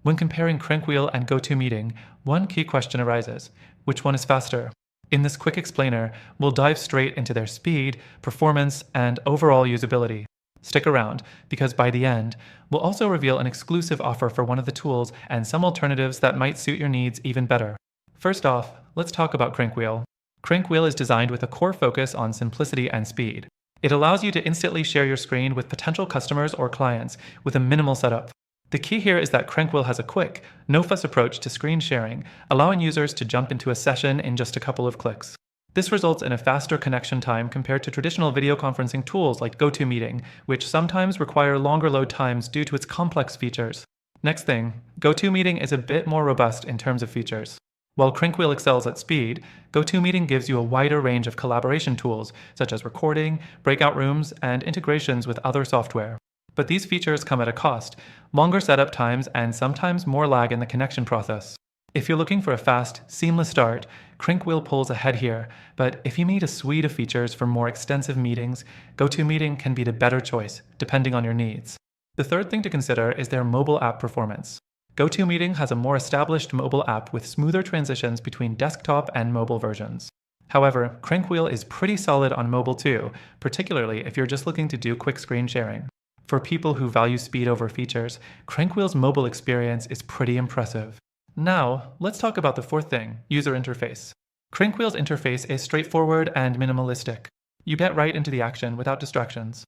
When comparing CrankWheel and GoToMeeting, one key question arises: which one is faster? In this quick explainer, we'll dive straight into their speed, performance, and overall usability. Stick around, because by the end, we'll also reveal an exclusive offer for one of the tools and some alternatives that might suit your needs even better. First off, let's talk about CrankWheel. CrankWheel is designed with a core focus on simplicity and speed. It allows you to instantly share your screen with potential customers or clients with a minimal setup. The key here is that CrankWheel has a quick, no-fuss approach to screen sharing, allowing users to jump into a session in just a couple of clicks. This results in a faster connection time compared to traditional video conferencing tools like GoToMeeting, which sometimes require longer load times due to its complex features. Next thing, GoToMeeting is a bit more robust in terms of features. While CrankWheel excels at speed, GoToMeeting gives you a wider range of collaboration tools, such as recording, breakout rooms, and integrations with other software. But these features come at a cost: longer setup times and sometimes more lag in the connection process. If you're looking for a fast, seamless start, CrankWheel pulls ahead here, but if you need a suite of features for more extensive meetings, GoToMeeting can be the better choice, depending on your needs. The third thing to consider is their mobile app performance. GoToMeeting has a more established mobile app with smoother transitions between desktop and mobile versions. However, CrankWheel is pretty solid on mobile too, particularly if you're just looking to do quick screen sharing. For people who value speed over features, CrankWheel's mobile experience is pretty impressive. Now, let's talk about the fourth thing: user interface. CrankWheel's interface is straightforward and minimalistic. You get right into the action without distractions.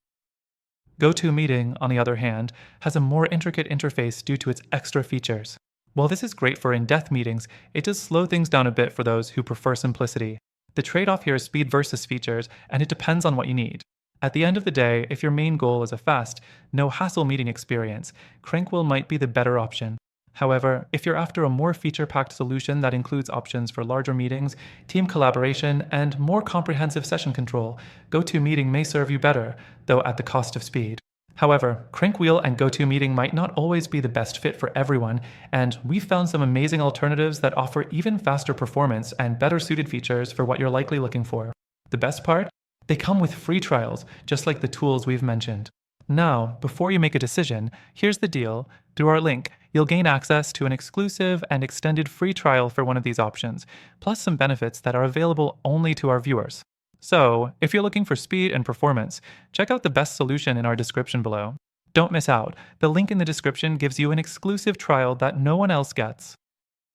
GoToMeeting, on the other hand, has a more intricate interface due to its extra features. While this is great for in-depth meetings, it does slow things down a bit for those who prefer simplicity. The trade-off here is speed versus features, and it depends on what you need. At the end of the day, if your main goal is a fast, no-hassle meeting experience, CrankWheel might be the better option. However, if you're after a more feature-packed solution that includes options for larger meetings, team collaboration, and more comprehensive session control, GoToMeeting may serve you better, though at the cost of speed. However, CrankWheel and GoToMeeting might not always be the best fit for everyone, and we've found some amazing alternatives that offer even faster performance and better suited features for what you're likely looking for. The best part? They come with free trials, just like the tools we've mentioned. Now, before you make a decision, here's the deal. Through our link, you'll gain access to an exclusive and extended free trial for one of these options, plus some benefits that are available only to our viewers. So, if you're looking for speed and performance, check out the best solution in our description below. Don't miss out. The link in the description gives you an exclusive trial that no one else gets.